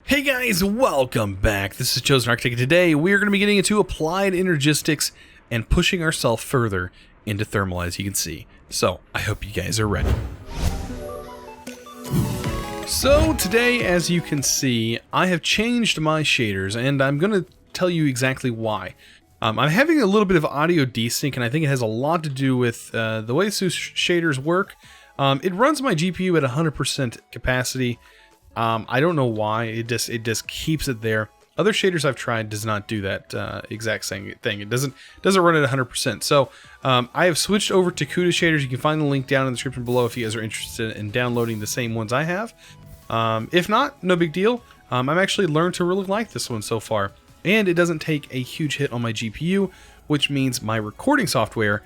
Hey guys, welcome back. This is ChosenArchitect. Today we are going to be getting into applied energistics and pushing ourselves further into thermal, as you can see. So I hope you guys are ready. So today, as you can see, I have changed my shaders, and I'm going to tell you exactly why. I'm having a little bit of audio desync, and I think it has a lot to do with the way these shaders work. It runs my GPU at 100% capacity. I don't know why, it just keeps it there. Other shaders I've tried does not do that exact same thing. It doesn't run at 100%. So I have switched over to CUDA shaders. You can find the link down in the description below if you guys are interested in downloading the same ones I have. If not, no big deal. I've actually learned to really like this one so far. And it doesn't take a huge hit on my GPU, which means my recording software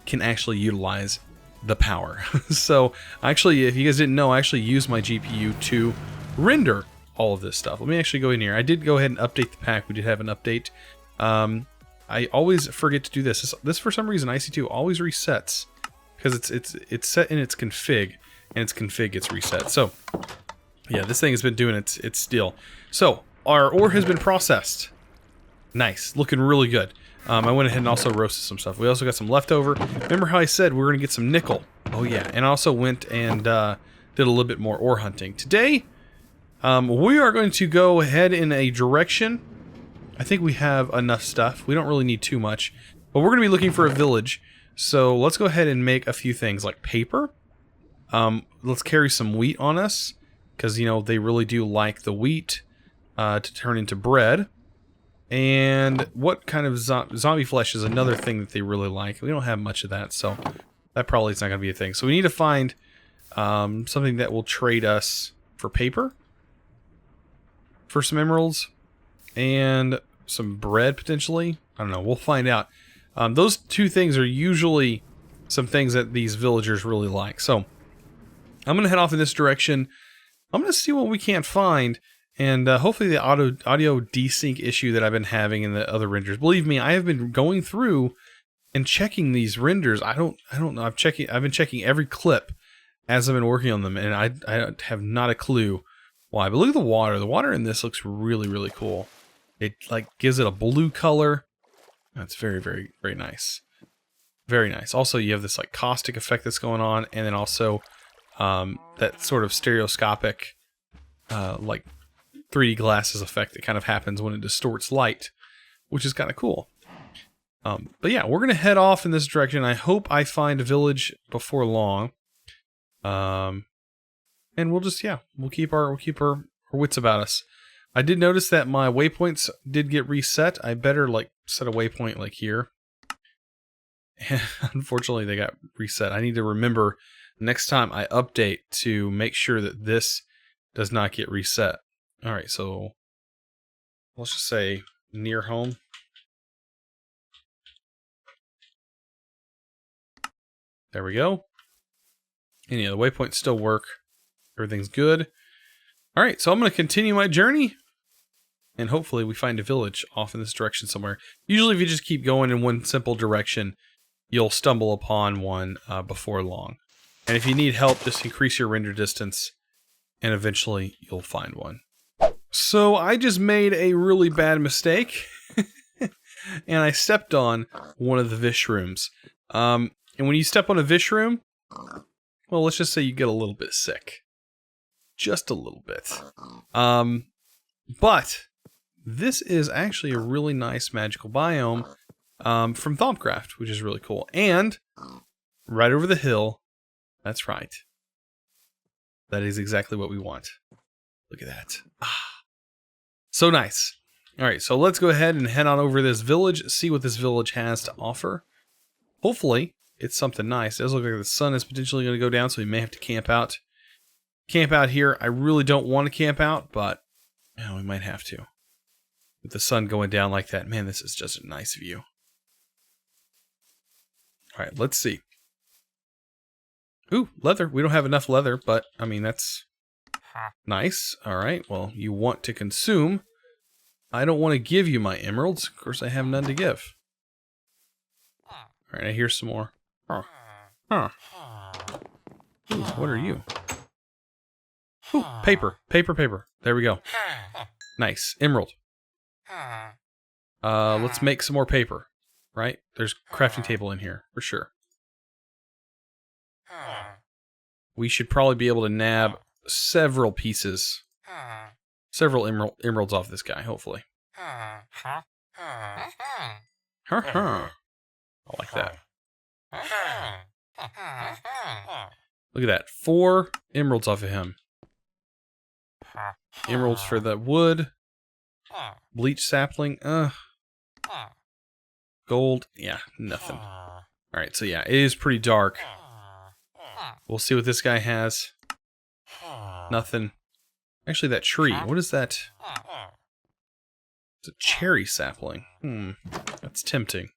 can actually utilize the power. So actually, if you guys didn't know, I actually use my GPU to render all of this stuff. Let me actually go in here. I did go ahead and update the pack. We did have an update. I always forget to do this. This for some reason, IC2 always resets because it's set in its config, and its config gets reset. So yeah, this thing has been doing its deal. So our ore has been processed. Nice, looking really good. I went ahead and also roasted some stuff. We also got some leftover. Remember how I said we were going to get some nickel? Oh yeah, and I also went and did a little bit more ore hunting. Today, we are going to go ahead in a direction. I think we have enough stuff. We don't really need too much. But we're going to be looking for a village. So let's go ahead and make a few things like paper. Let's carry some wheat on us, because, you know, they really do like the wheat to turn into bread. And what kind of zombie flesh is another thing that they really like. We don't have much of that, so that probably is not going to be a thing. So we need to find something that will trade us for paper, for some emeralds, and some bread potentially. I don't know. We'll find out. Those two things are usually some things that these villagers really like. So I'm going to head off in this direction. I'm going to see what we can't find. And hopefully the audio desync issue that I've been having in the other renders. Believe me, I have been going through and checking these renders. I don't know. I've been checking every clip as I've been working on them, and I have not a clue why. But look at the water. The water in this looks really, really cool. It like gives it a blue color. That's very, very, very nice. Very nice. Also, you have this like caustic effect that's going on, and then also that sort of stereoscopic like 3D glasses effect that kind of happens when it distorts light, which is kind of cool. But yeah, we're gonna head off in this direction. I hope I find a village before long. And we'll just, yeah, we'll keep our wits about us. I did notice that my waypoints did get reset. I better like set a waypoint like here. And unfortunately, they got reset. I need to remember next time I update to make sure that this does not get reset. All right, so let's just say near home. There we go. And yeah, the waypoints still work. Everything's good. All right, so I'm going to continue my journey, and hopefully we find a village off in this direction somewhere. Usually if you just keep going in one simple direction, you'll stumble upon one before long. And if you need help, just increase your render distance, and eventually you'll find one. So I just made a really bad mistake, and I stepped on one of the Vishrooms. And when you step on a Vishroom, well, let's just say you get a little bit sick. Just a little bit. But this is actually a really nice magical biome from Thaumcraft, which is really cool. And right over the hill, that's right. That is exactly what we want. Look at that. So nice. All right, so let's go ahead and head on over to this village, see what this village has to offer. Hopefully, it's something nice. It does look like the sun is potentially going to go down, so we may have to camp out. Camp out here. I really don't want to camp out, but you know, we might have to. With the sun going down like that, man, this is just a nice view. All right, let's see. Ooh, leather. We don't have enough leather, but I mean, that's nice. All right, well, you want to consume. I don't want to give you my emeralds. Of course, I have none to give. All right, I hear some more. Oh. Huh. Ooh, what are you? Ooh, paper. Paper. There we go. Nice. Emerald. Let's make some more paper. Right? There's a crafting table in here, for sure. We should probably be able to nab several pieces. Several emeralds off this guy, hopefully. I like that. Look at that. 4 emeralds off of him. Emeralds for the wood. Bleach sapling. Gold. Yeah, nothing. Alright, so yeah, it is pretty dark. We'll see what this guy has. Nothing. Actually, that tree. What is that? It's a cherry sapling. That's tempting.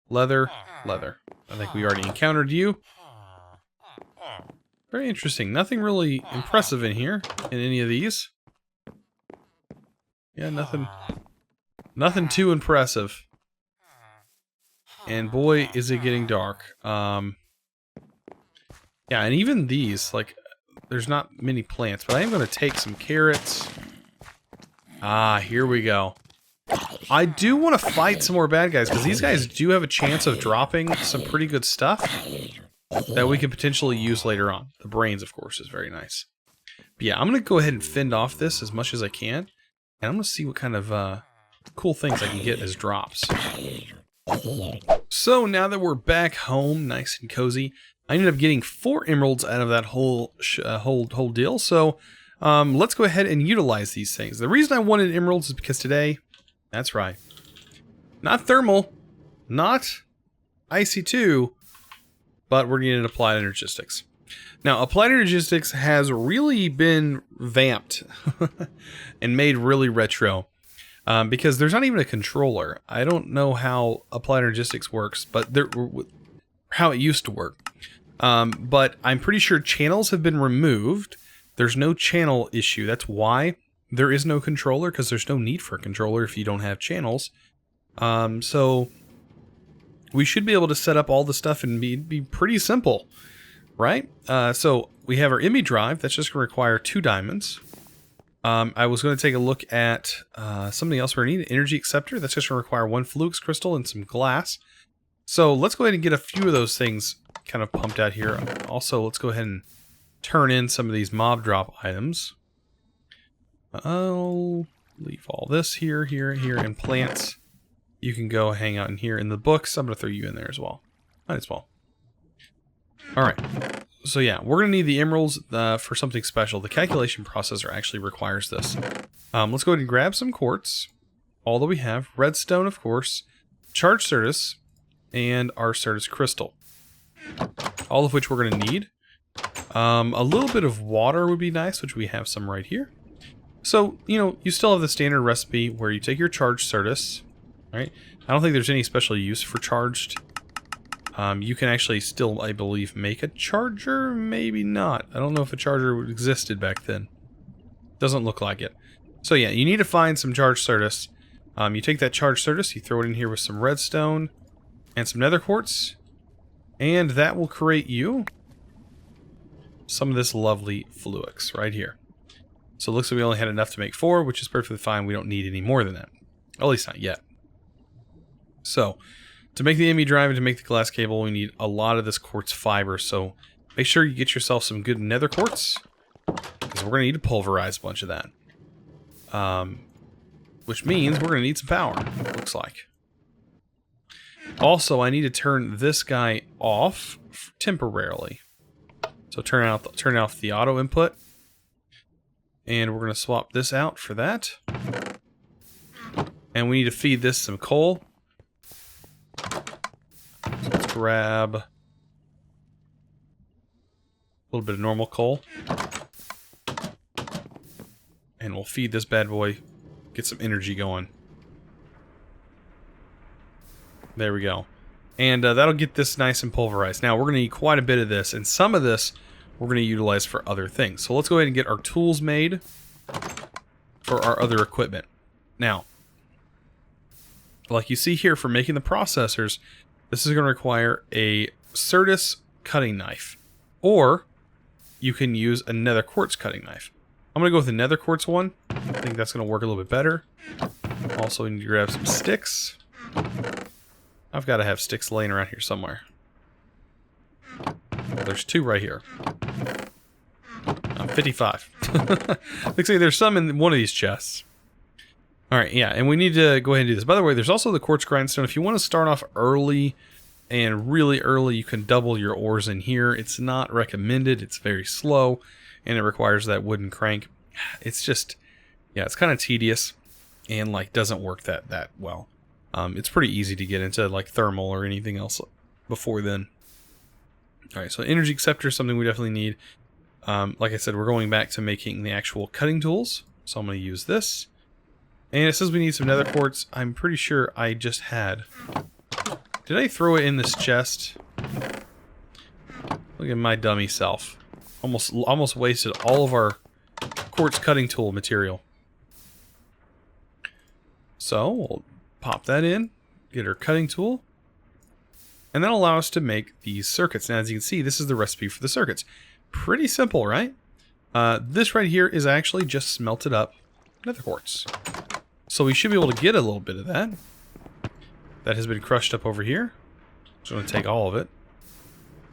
Leather. I think we already encountered you. Very interesting. Nothing really impressive in here, in any of these. Yeah, nothing too impressive. And boy, is it getting dark. Yeah, and even these, like, there's not many plants, but I am going to take some carrots. Ah, here we go. I do want to fight some more bad guys, because these guys do have a chance of dropping some pretty good stuff that we can potentially use later on. The brains, of course, is very nice. But yeah, I'm going to go ahead and fend off this as much as I can, and I'm going to see what kind of cool things I can get as drops. So now that we're back home, nice and cozy, I ended up getting 4 emeralds out of that whole deal. So let's go ahead and utilize these things. The reason I wanted emeralds is because today, that's right, not thermal, not AE2, but we're getting applied energistics. Now, applied energistics has really been vamped and made really retro. Because there's not even a controller. I don't know how applied energistics works, but how it used to work. But I'm pretty sure channels have been removed. There's no channel issue. That's why there is no controller, because there's no need for a controller if you don't have channels. So we should be able to set up all the stuff and be pretty simple, right? So we have our image drive. That's just going to require 2 diamonds. I was going to take a look at something else we need, an energy acceptor. That's just going to require 1 flux crystal and some glass. So let's go ahead and get a few of those things kind of pumped out here. Also, let's go ahead and turn in some of these mob drop items. I'll leave all this here, and plants. You can go hang out in here. In the books, I'm going to throw you in there as well. Might as well. Alright. So yeah, we're going to need the emeralds for something special. The calculation processor actually requires this. Let's go ahead and grab some quartz. All that we have. Redstone, of course. Charged Certus. And our Certus crystal. All of which we're going to need. A little bit of water would be nice, which we have some right here. So, you know, you still have the standard recipe where you take your charged Certus. Right? I don't think there's any special use for charged. You can actually still, I believe, make a charger? Maybe not. I don't know if a charger existed back then. Doesn't look like it. So yeah, you need to find some charged Certus. You take that charged Certus, you throw it in here with some redstone and some nether quartz, and that will create you some of this lovely flux right here. So it looks like we only had enough to make 4, which is perfectly fine. We don't need any more than that. At least not yet. So, to make the ME drive and to make the glass cable, we need a lot of this quartz fiber. So, make sure you get yourself some good nether quartz, because we're going to need to pulverize a bunch of that. Which means we're going to need some power, it looks like. Also, I need to turn this guy off temporarily. So turn off the auto input. And we're going to swap this out for that. And we need to feed this some coal. So let's grab a little bit of normal coal. And we'll feed this bad boy. Get some energy going. There we go. And that'll get this nice and pulverized. Now, we're going to need quite a bit of this. And some of this we're going to utilize for other things. So let's go ahead and get our tools made for our other equipment. Now, like you see here for making the processors, this is going to require a Certus cutting knife. Or you can use a nether quartz cutting knife. I'm going to go with the nether quartz one. I think that's going to work a little bit better. Also, we need to grab some sticks. I've got to have sticks laying around here somewhere. Well, there's 2 right here. 55. Looks like there's some in one of these chests. Alright, yeah, and we need to go ahead and do this. By the way, there's also the quartz grindstone. If you want to start off early and really early, you can double your ores in here. It's not recommended. It's very slow, and it requires that wooden crank. It's just, yeah, it's kind of tedious and like doesn't work that well. It's pretty easy to get into like thermal or anything else before then. Alright, so energy acceptor is something we definitely need. Like I said, we're going back to making the actual cutting tools. So I'm going to use this. And it says we need some nether quartz. I'm pretty sure I just had. Did I throw it in this chest? Look at my dummy self. Almost wasted all of our quartz cutting tool material. So we'll pop that in, get our cutting tool, and that'll allow us to make these circuits. Now, as you can see, this is the recipe for the circuits. Pretty simple, right? This right here is actually just smelted up nether quartz. So we should be able to get a little bit of that. That has been crushed up over here. So I'm going to take all of it.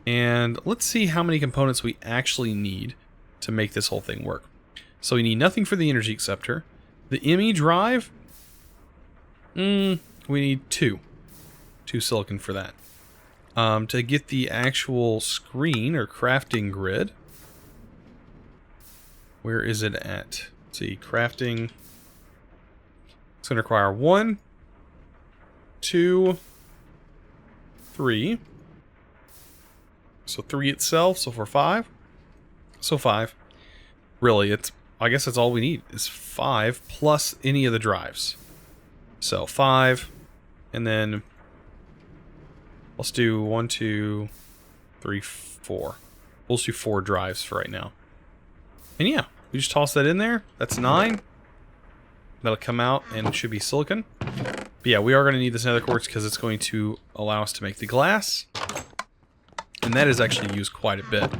And let's see how many components we actually need to make this whole thing work. So we need nothing for the energy acceptor. The ME drive, we need 2 silicon for that. To get the actual screen or crafting grid, where is it at? Let's see, crafting. It's going to require 1, 2, 3. So 3 itself, so for 5. So 5. Really, I guess that's all we need is 5 plus any of the drives. So 5, and then let's do 1, 2, 3, 4. We'll just do 4 drives for right now. And yeah, we just toss that in there. That's 9. That'll come out and it should be silicon. But yeah, we are going to need this nether quartz because it's going to allow us to make the glass. And that is actually used quite a bit.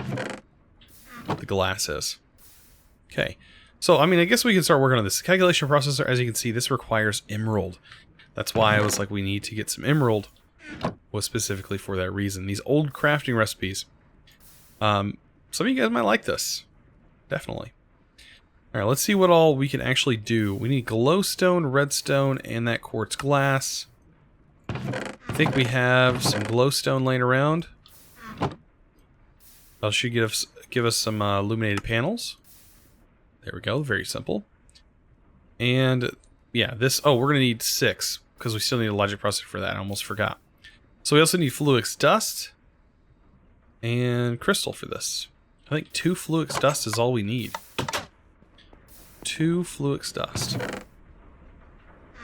The glass is. Okay. So, I mean, I guess we can start working on this. Calculation processor, as you can see, this requires emerald. That's why I was like, we need to get some emerald. Was specifically for that reason. These old crafting recipes. Some of you guys might like this. Definitely. Alright, let's see what all we can actually do. We need glowstone, redstone, and that quartz glass. I think we have some glowstone laying around. That should give us some illuminated panels. There we go, very simple. And yeah, this, oh, we're going to need 6 because we still need a logic processor for that. I almost forgot. So we also need fluix dust and crystal for this. I think 2 fluix dust is all we need. 2 fluix dust.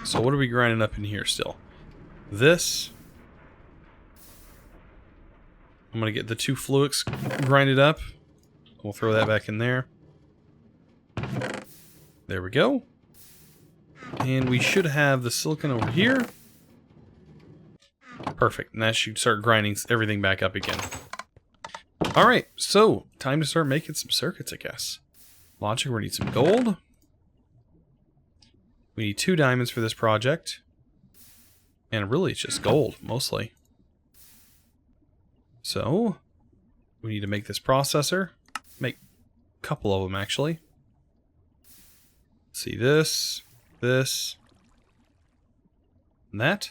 So what are we grinding up in here still? This. I'm going to get the 2 fluix grinded up. We'll throw that back in there. There we go. And we should have the silicon over here. Perfect. And that should start grinding everything back up again. Alright, so time to start making some circuits, I guess. Logic, we need some gold. We need 2 diamonds for this project. And really, it's just gold, mostly. So, we need to make this processor. Make a couple of them, actually. Let's see, this, and that.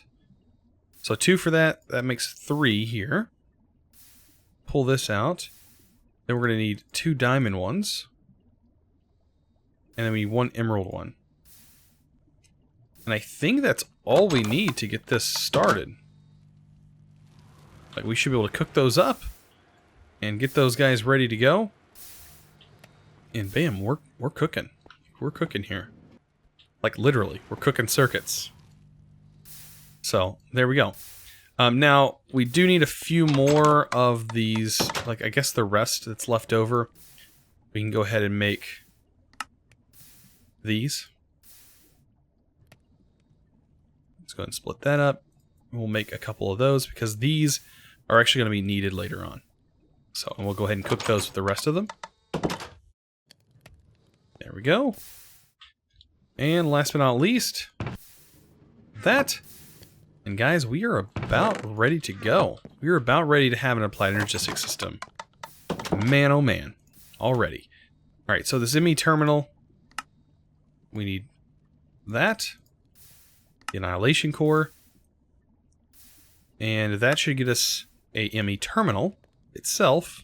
So 2 for that. That makes 3 here. Pull this out. Then we're going to need 2 diamond ones. And then we need 1 emerald one. And I think that's all we need to get this started. Like, we should be able to cook those up and get those guys ready to go. And bam, we're cooking. We're cooking here. Like, literally, we're cooking circuits. So, there we go. Now, we do need a few more of these, like, I guess the rest that's left over. We can go ahead and make these. Let's go ahead and split that up. We'll make a couple of those because these are actually going to be needed later on. So, and we'll go ahead and cook those with the rest of them. There we go. And last but not least, that. And guys, we are about ready to go. We are about ready to have an applied energistic system. Man, oh man. Already. Alright, so this ME terminal, we need that. The annihilation core. And that should get us a ME terminal itself.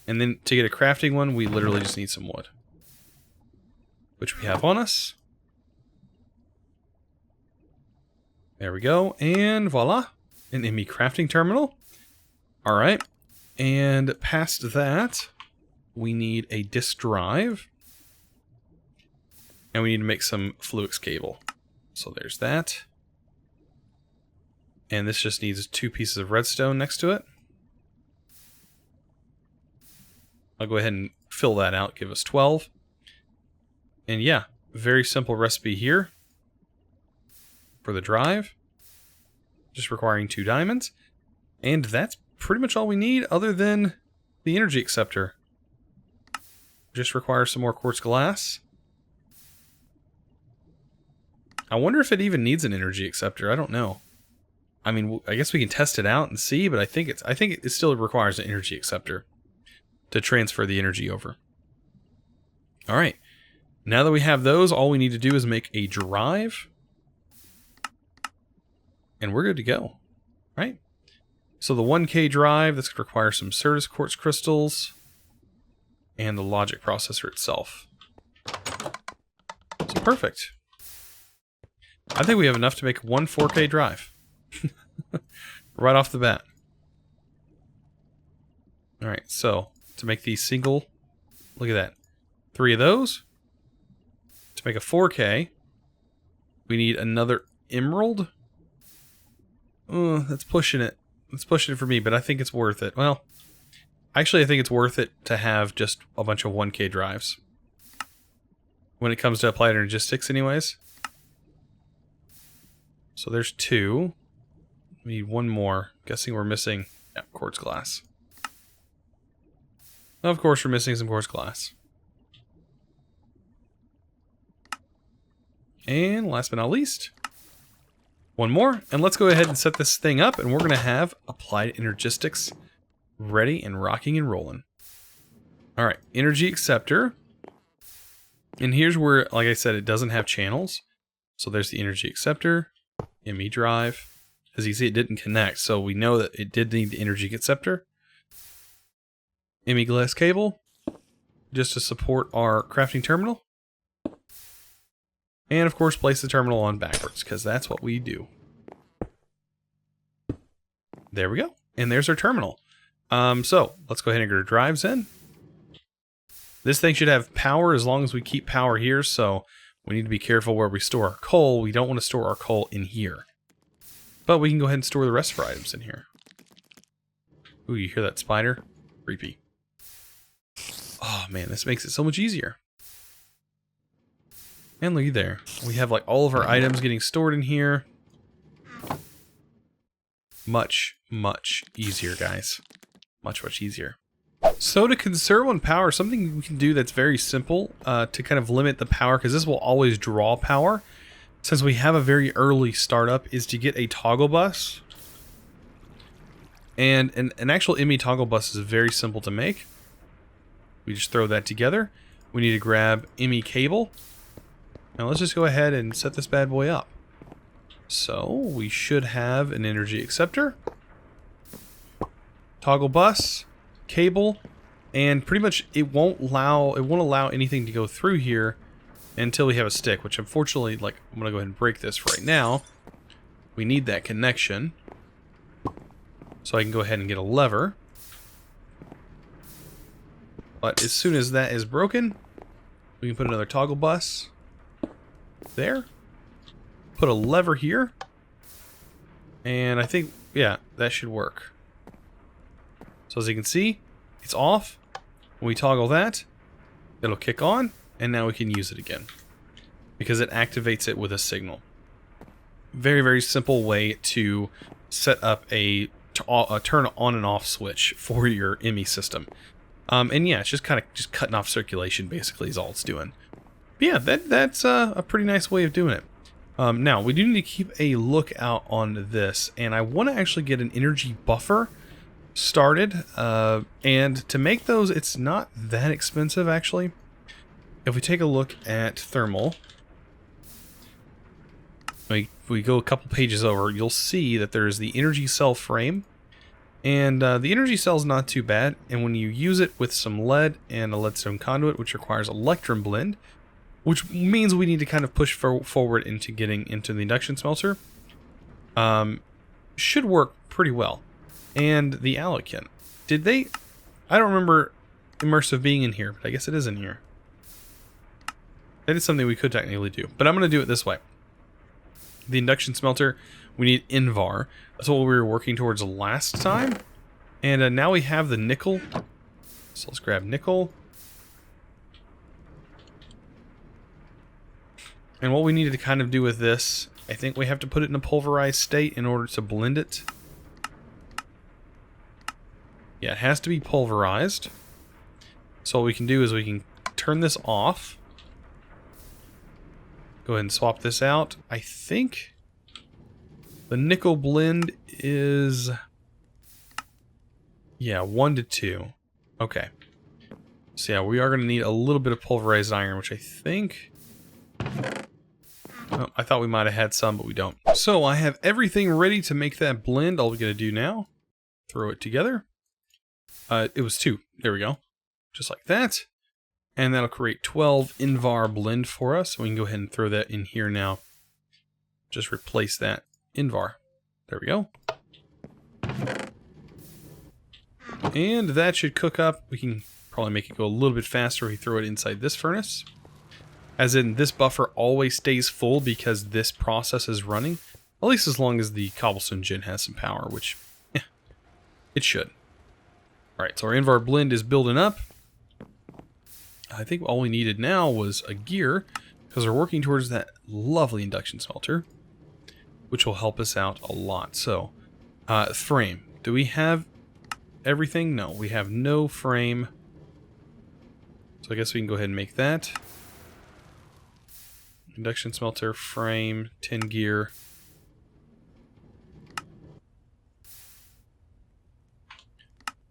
And then to get a crafting one, we literally just need some wood. Which we have on us. There we go. And voila. An ME crafting terminal. Alright. And past that, we need a disk drive. And we need to make some Fluix cable. So there's that. And this just needs 2 pieces of redstone next to it. I'll go ahead and fill that out, give us 12. And yeah, very simple recipe here for the drive. Just requiring 2 diamonds. And that's pretty much all we need other than the energy acceptor. Just require some more quartz glass. I wonder if it even needs an energy acceptor. I don't know. I mean, I guess we can test it out and see, but I think it still requires an energy acceptor to transfer the energy over. All right. Now that we have those, all we need to do is make a drive. And we're good to go. Right? So the 1K drive, that's going to require some Certus quartz crystals and the logic processor itself. So perfect. I think we have enough to make one 4K drive. Right off the bat. Alright, so to make these single, look at that. 3 of those. To make a 4K, we need another emerald. That's pushing it. That's pushing it for me, but I think it's worth it. Well, actually I think it's worth it to have just a bunch of 1K drives. When it comes to applied energistics anyways. So there's 2. We need 1 more. Guessing we're missing quartz glass. Of course we're missing some quartz glass. And last but not least, 1 more. And let's go ahead and set this thing up, and we're going to have applied energistics ready and rocking and rolling. Alright, energy acceptor. And here's where, like I said, it doesn't have channels. So there's the energy acceptor, ME drive. As you see, it didn't connect, so we know that it did need the energy acceptor. ME glass cable, just to support our crafting terminal. And of course, place the terminal on backwards, because that's what we do. There we go. And there's our terminal. So, let's go ahead and get our drives in. This thing should have power as long as we keep power here, so we need to be careful where we store our coal. We don't want to store our coal in here. But we can go ahead and store the rest of our items in here. Ooh, you hear that spider? Creepy. Oh man, this makes it so much easier. And looky there. We have like all of our items getting stored in here. Much, much easier, guys. Much, much easier. So to conserve on power, something we can do that's very simple to kind of limit the power, because this will always draw power, since we have a very early startup, is to get a toggle bus. And an actual ME toggle bus is very simple to make. We just throw that together. We need to grab ME cable. Now let's just go ahead and set this bad boy up. So we should have an energy acceptor, toggle bus, cable, and pretty much it won't allow anything to go through here until we have a stick, which unfortunately, like, I'm gonna go ahead and break this right now. We need that connection. So I can go ahead and get a lever. But as soon as that is broken, we can put another toggle bus there. Put a lever here. And I think, yeah, that should work. So as you can see, it's off. When we toggle that, it'll kick on, and now we can use it again. Because it activates it with a signal. Very, very simple way to set up a turn on and off switch for your ME system. And yeah, it's just kind of just cutting off circulation, basically, is all it's doing. But yeah, that's a pretty nice way of doing it. Now, we do need to keep a lookout on this, and I want to actually get an energy buffer started. And to make those, it's not that expensive, actually. If we take a look at thermal, we go a couple pages over, you'll see that there's the energy cell frame. And the energy cell is not too bad, and when you use it with some lead and a leadstone conduit, which requires electrum blend, which means we need to kind of push forward into getting into the induction smelter, should work pretty well. And the allocan. Did they... I don't remember immersive being in here, but I guess it is in here. That is something we could technically do, but I'm going to do it this way. The induction smelter, we need Invar. That's what we were working towards last time. And now we have the nickel. So let's grab nickel. And what we needed to kind of do with this, I think we have to put it in a pulverized state in order to blend it. Yeah, it has to be pulverized. So what we can do is we can turn this off. Go ahead and swap this out. I think the nickel blend is... yeah, 1 to 2. Okay. So yeah, we are going to need a little bit of pulverized iron, which I think... oh, I thought we might have had some, but we don't. So I have everything ready to make that blend. All we got to do now, throw it together. It was 2. There we go. Just like that. And that'll create 12 Invar blend for us. So we can go ahead and throw that in here now. Just replace that Invar. There we go. And that should cook up. We can probably make it go a little bit faster if we throw it inside this furnace. As in, this buffer always stays full because this process is running. At least as long as the cobblestone gen has some power, which, yeah, it should. Alright, so our Invar blend is building up. I think all we needed now was a gear, because we're working towards that lovely induction smelter, which will help us out a lot. So, frame. Do we have everything? No, we have no frame. So I guess we can go ahead and make that. Induction smelter, frame, tin gear.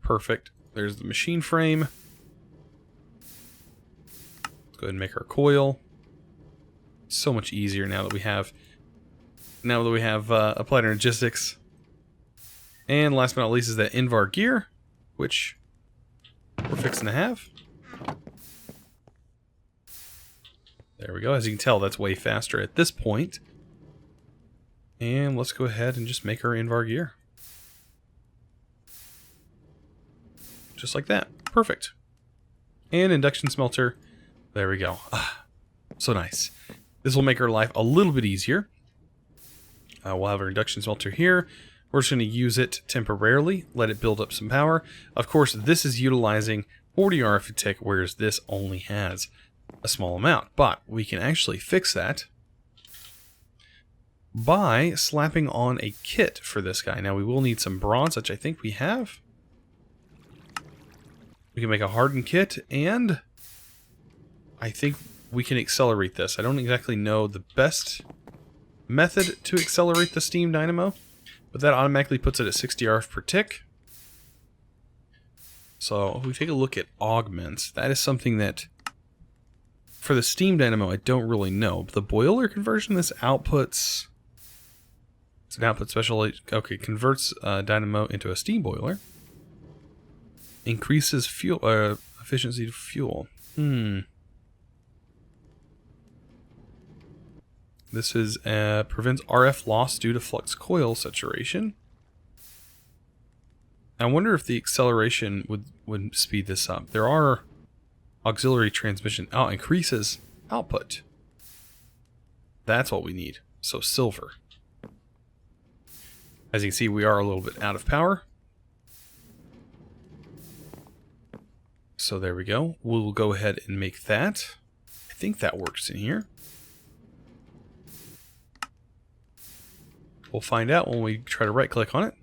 Perfect. There's the machine frame. Let's go ahead and make our coil. So much easier now that we have Applied Energistics. And last but not least is that Invar gear, which we're fixing to have. There we go. As you can tell, that's way faster at this point. And let's go ahead and just make our Invar gear. Just like that. Perfect. And induction smelter. There we go. Ah, so nice. This will make our life a little bit easier. We'll have our induction smelter here. We're just going to use it temporarily, let it build up some power. Of course, this is utilizing 40 arithmetic, whereas this only has a small amount. But we can actually fix that by slapping on a kit for this guy. Now, we will need some bronze, which I think we have. We can make a hardened kit, and I think we can accelerate this. I don't exactly know the best method to accelerate the steam dynamo, but that automatically puts it at 60 RF per tick. So if we take a look at augments, that is something that for the steam dynamo I don't really know. But the boiler conversion, this outputs, it's an output special, okay, converts dynamo into a steam boiler. Increases fuel efficiency to fuel. This is prevents RF loss due to flux coil saturation. I wonder if the acceleration would speed this up. There are auxiliary transmission. Oh, increases output. That's what we need. So silver. As you can see, we are a little bit out of power. So there we go. We'll go ahead and make that. I think that works in here. We'll find out when we try to right click on it.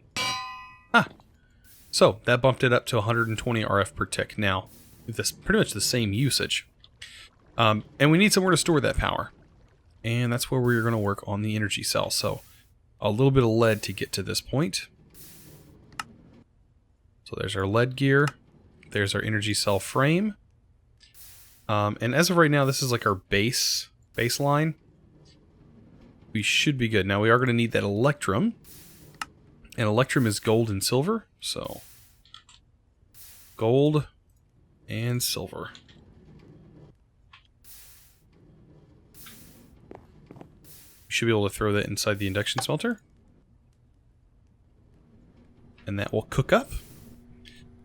Ah, So that bumped it up to 120 RF per tick. Now, this pretty much the same usage. And we need somewhere to store that power. And that's where we're going to work on the energy cell. So a little bit of lead to get to this point. So there's our lead gear. There's our energy cell frame. And as of right now, this is like our baseline. We should be good. Now we are going to need that electrum. And electrum is gold and silver. So gold and silver. We should be able to throw that inside the induction smelter. And that will cook up.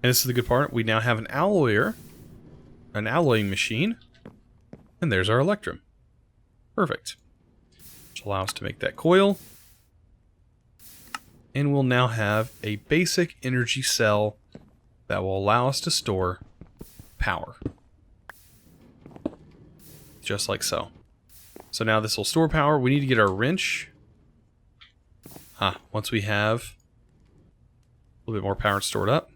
And this is the good part. We now have an alloyer. An alloying machine. And there's our electrum. Perfect. Which allows us to make that coil. And we'll now have a basic energy cell that will allow us to store power. Just like so. So now this will store power. We need to get our wrench. Once we have a little bit more power stored up.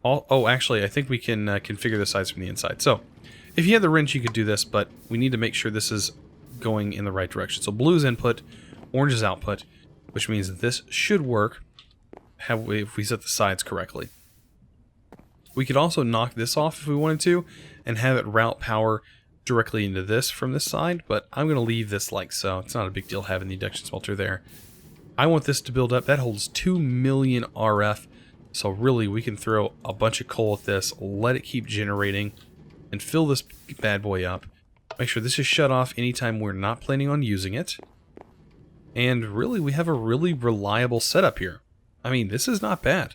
Oh, actually, I think we can configure the sides from the inside. So, if you had the wrench, you could do this, but we need to make sure this is going in the right direction. So, blue is input, orange is output, which means that this should work if we set the sides correctly. We could also knock this off if we wanted to, and have it route power directly into this from this side, but I'm going to leave this like so. It's not a big deal having the induction smelter there. I want this to build up. That holds 2 million RF. So really, we can throw a bunch of coal at this, let it keep generating, and fill this bad boy up. Make sure this is shut off anytime we're not planning on using it. And really, we have a really reliable setup here. I mean, this is not bad.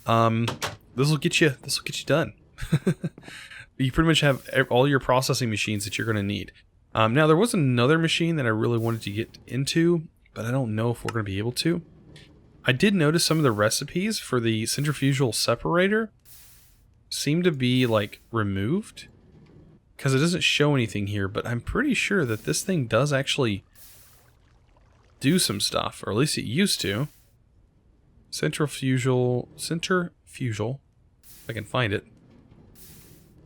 This will get you done. You pretty much have all your processing machines that you're going to need. Now, there was another machine that I really wanted to get into, but I don't know if we're going to be able to. I did notice some of the recipes for the centrifugal separator seem to be like removed because it doesn't show anything here, but I'm pretty sure that this thing does actually do some stuff, or at least it used to. Centrifugal, if I can find it.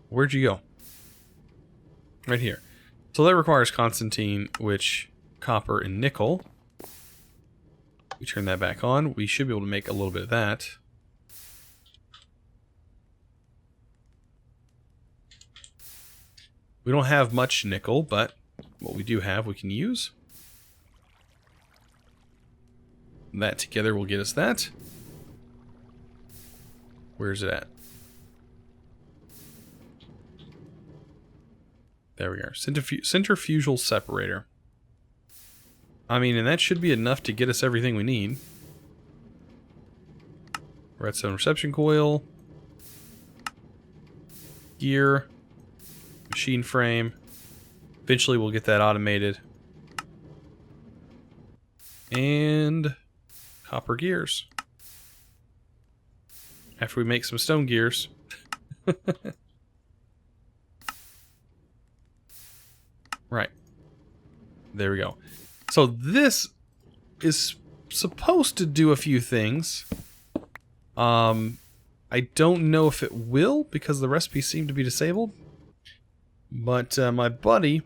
Where'd you go? Right here. So that requires Constantine, which copper and nickel. We turn that back on. We should be able to make a little bit of that. We don't have much nickel, but what we do have we can use. That together will get us that. Where's it at? There we are. Centrifugal separator. I mean, and that should be enough to get us everything we need. Redstone reception coil. Gear. Machine frame. Eventually we'll get that automated. And copper gears. After we make some stone gears. Right. There we go. So this is supposed to do a few things. I don't know if it will because the recipes seem to be disabled. But my buddy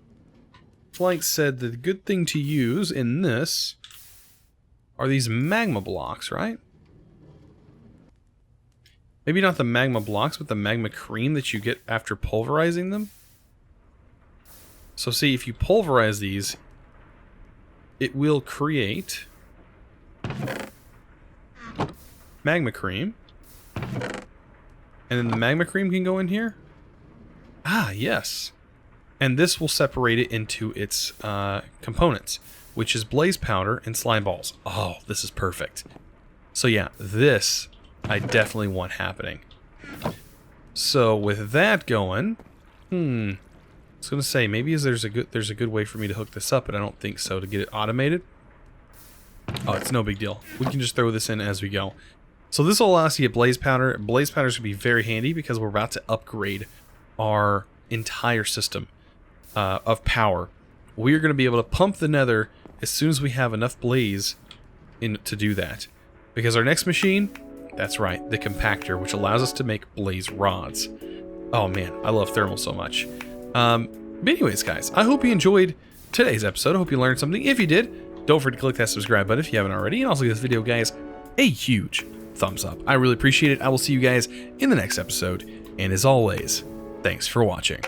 Flank said the good thing to use in this are these magma blocks, right? Maybe not the magma blocks, but the magma cream that you get after pulverizing them. So see, if you pulverize these, it will create magma cream. And then the magma cream can go in here. Ah, yes. And this will separate it into its components, which is blaze powder and slime balls. Oh, this is perfect. So yeah, this I definitely want happening. So with that going, I was gonna say maybe there's a good way for me to hook this up, but I don't think so to get it automated. Oh, it's no big deal. We can just throw this in as we go. So this will allow us to get blaze powder. Blaze powder is gonna be very handy because we're about to upgrade our entire system of power. We are going to be able to pump the nether as soon as we have enough blaze in to do that. Because our next machine, that's right, the compactor, which allows us to make blaze rods. Oh man, I love thermal so much. But anyways, guys, I hope you enjoyed today's episode. I hope you learned something. If you did, don't forget to click that subscribe button if you haven't already. And also give this video, guys, a huge thumbs up. I really appreciate it. I will see you guys in the next episode. And as always, thanks for watching.